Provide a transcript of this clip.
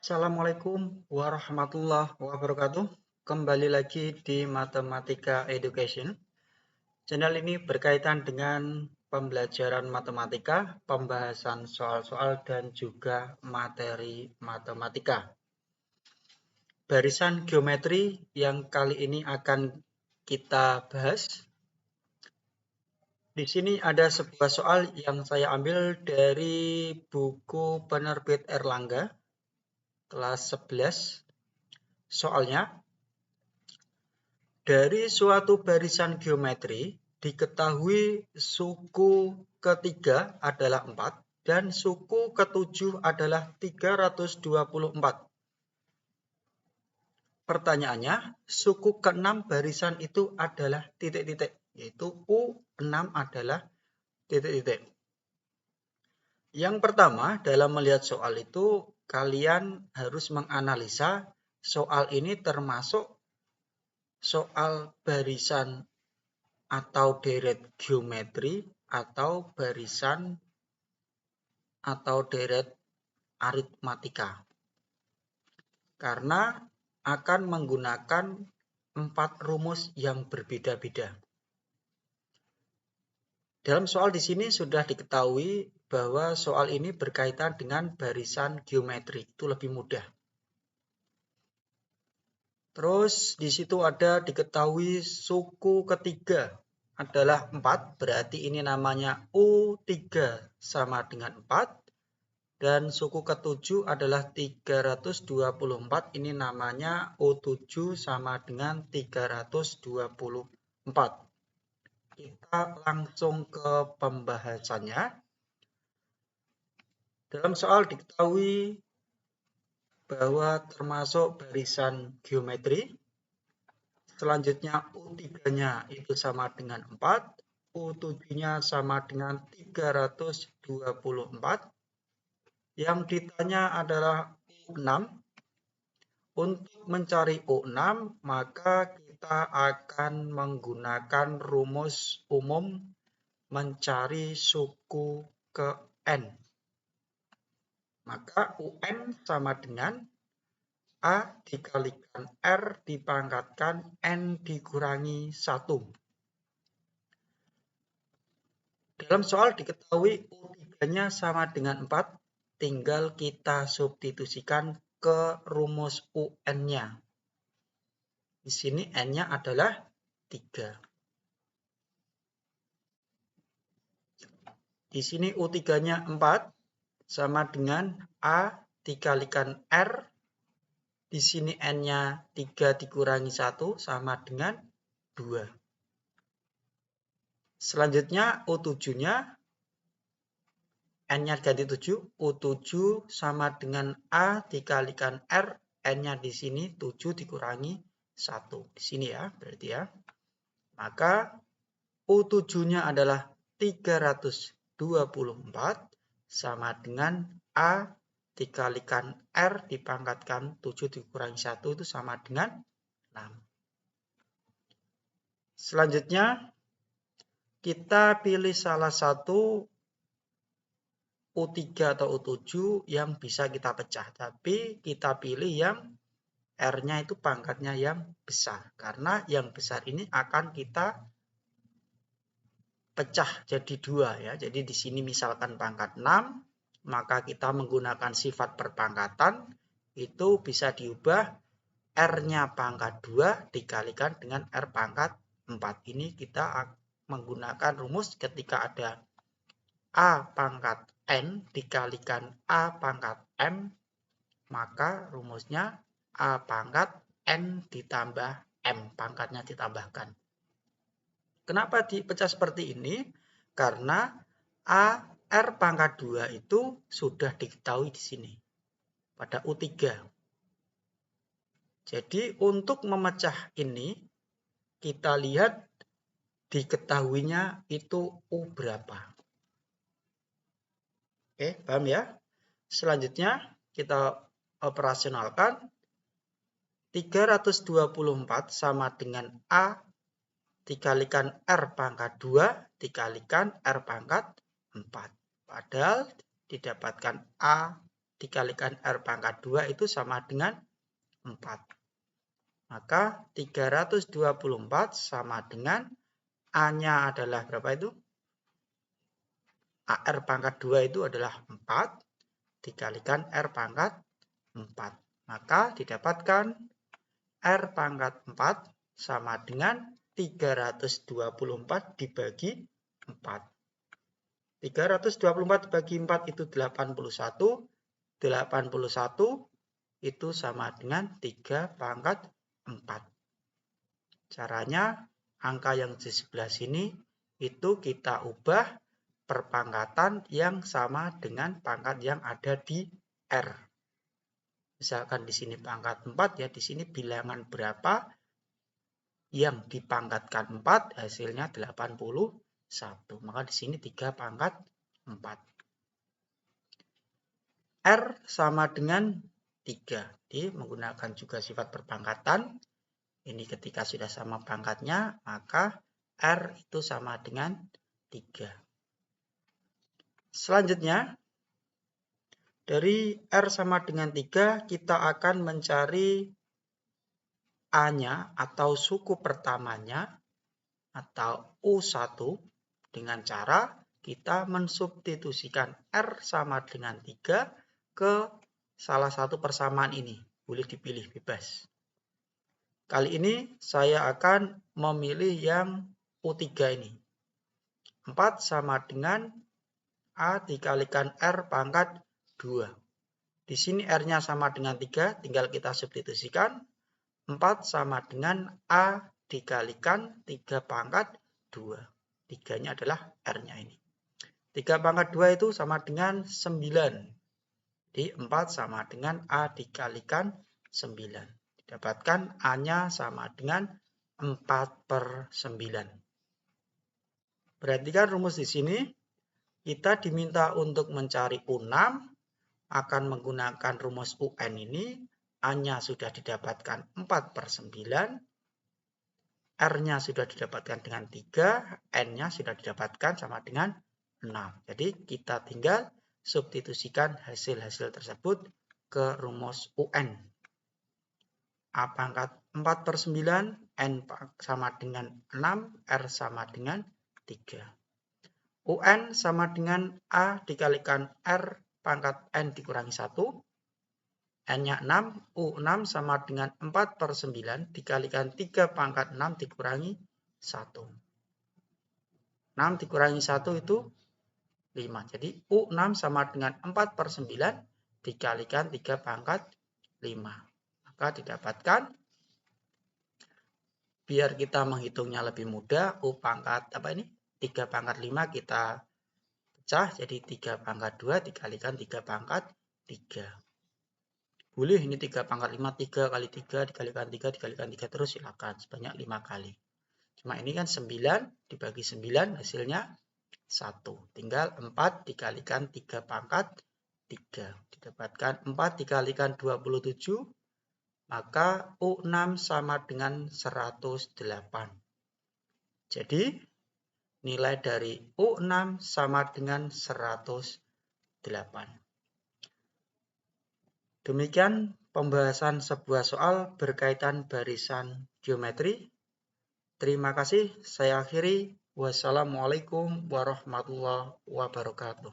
Assalamualaikum warahmatullahi wabarakatuh. Kembali lagi di Matematika Education. Channel ini berkaitan dengan pembelajaran matematika, pembahasan soal-soal, dan juga materi matematika. Barisan geometri yang kali ini akan kita bahas. Di sini ada sebuah soal yang saya ambil dari buku penerbit Erlangga, kelas 11. Soalnya, dari suatu barisan geometri, diketahui suku ketiga adalah 4 dan suku ketujuh adalah 324. Pertanyaannya, suku ke-6 barisan itu adalah titik-titik, yaitu U6 adalah titik-titik. Yang pertama, dalam melihat soal itu, kalian harus menganalisa soal ini termasuk soal barisan atau deret geometri atau barisan atau deret aritmatika. Karena akan menggunakan 4 rumus yang berbeda-beda. Dalam soal di sini sudah diketahui bahwa soal ini berkaitan dengan barisan geometri. Itu lebih mudah. Terus di situ ada diketahui suku ketiga adalah 4, berarti ini namanya U3 sama dengan 4. Dan suku ketujuh adalah 324, ini namanya U7 sama dengan 324. Kita langsung ke pembahasannya. Dalam soal diketahui bahwa termasuk barisan geometri. Selanjutnya U3-nya itu sama dengan 4, U7-nya sama dengan 324. Yang ditanya adalah U6. Untuk mencari U6, maka kita akan menggunakan rumus umum mencari suku ke N. Maka UN sama dengan A dikalikan R dipangkatkan N dikurangi 1. Dalam soal diketahui U3-nya sama dengan 4, tinggal kita substitusikan ke rumus UN-nya. Di sini N-nya adalah 3. Di sini U3-nya 4 sama dengan A dikalikan R. Di sini N-nya 3 dikurangi 1 sama dengan 2. Selanjutnya U7-nya, N-nya ganti 7, U7 sama dengan A dikalikan R, N-nya di sini 7 dikurangi 1. Di sini ya, berarti ya. Maka U7-nya adalah 324 sama dengan A dikalikan R dipangkatkan 7 dikurangi 1 itu sama dengan 6. Selanjutnya, kita pilih salah satu U3 atau U7 yang bisa kita pecah. Tapi kita pilih yang R-nya itu pangkatnya yang besar. Karena yang besar ini akan kita pecah jadi 2 ya. Jadi di sini misalkan pangkat 6, maka kita menggunakan sifat perpangkatan, itu bisa diubah R-nya pangkat 2 dikalikan dengan R pangkat 4. Ini kita menggunakan rumus ketika ada A pangkat N dikalikan A pangkat M, maka rumusnya A pangkat N ditambah M, pangkatnya ditambahkan. Kenapa dipecah seperti ini? Karena A R pangkat 2 itu sudah diketahui di sini pada U3. Jadi untuk memecah ini kita lihat diketahuinya itu U berapa. Oke, paham ya? Selanjutnya kita operasionalkan 324 sama dengan A dikalikan R pangkat 2 dikalikan R pangkat 4. Padahal didapatkan A dikalikan R pangkat 2 itu sama dengan 4. Maka 324 sama dengan A-nya adalah berapa itu? AR pangkat 2 itu adalah 4 dikalikan R pangkat 4. Maka didapatkan R pangkat 4 sama dengan 324 dibagi 4. 324 dibagi 4 itu 81. 81 itu sama dengan 3 pangkat 4. Caranya, angka yang di sebelah sini itu kita ubah perpangkatan yang sama dengan pangkat yang ada di R. Misalkan di sini pangkat 4 ya, di sini bilangan berapa yang dipangkatkan 4, hasilnya 81. Maka di sini 3 pangkat 4. R sama dengan 3. Jadi menggunakan juga sifat perpangkatan. Ini ketika sudah sama pangkatnya, maka R itu sama dengan 3. Selanjutnya, dari R sama dengan 3, kita akan mencari A-nya atau suku pertamanya atau U1 dengan cara kita mensubstitusikan R sama dengan 3 ke salah satu persamaan ini. Boleh dipilih bebas. Kali ini saya akan memilih yang U3 ini. 4 sama dengan A dikalikan R pangkat 2. Di sini R-nya sama dengan 3, tinggal kita substitusikan. 4 sama dengan A dikalikan 3 pangkat 2. 3-nya adalah R-nya ini. 3 pangkat 2 itu sama dengan 9. Jadi 4 sama dengan A dikalikan 9. Didapatkan A-nya sama dengan 4/9. Perhatikan rumus di sini. Kita diminta untuk mencari U6. Akan menggunakan rumus UN ini. A-nya sudah didapatkan 4/9. R-nya sudah didapatkan dengan 3. N-nya sudah didapatkan sama dengan 6. Jadi kita tinggal substitusikan hasil-hasil tersebut ke rumus UN. A pangkat 4/9, N sama dengan 6, R sama dengan 3. UN sama dengan A dikalikan R pangkat N dikurangi 1. N-nya 6, U6 sama dengan 4/9 dikalikan 3 pangkat 6 dikurangi 1. 6 dikurangi 1 itu 5. Jadi U6 sama dengan 4/9 dikalikan 3 pangkat 5. Maka didapatkan, biar kita menghitungnya lebih mudah, U pangkat 3 pangkat 5 kita pecah jadi 3 pangkat 2 dikalikan 3 pangkat 3. Boleh ini 3 pangkat 5, 3 kali 3 dikalikan 3 dikalikan 3 terus silakan sebanyak 5 kali. Cuma ini kan 9 dibagi 9 hasilnya 1. Tinggal 4 dikalikan 3 pangkat 3. Didapatkan 4 dikalikan 27. Maka U6 sama dengan 108. Jadi nilai dari U6 sama dengan 108. Demikian pembahasan sebuah soal berkaitan barisan geometri. Terima kasih. Saya akhiri. Wassalamualaikum warahmatullahi wabarakatuh.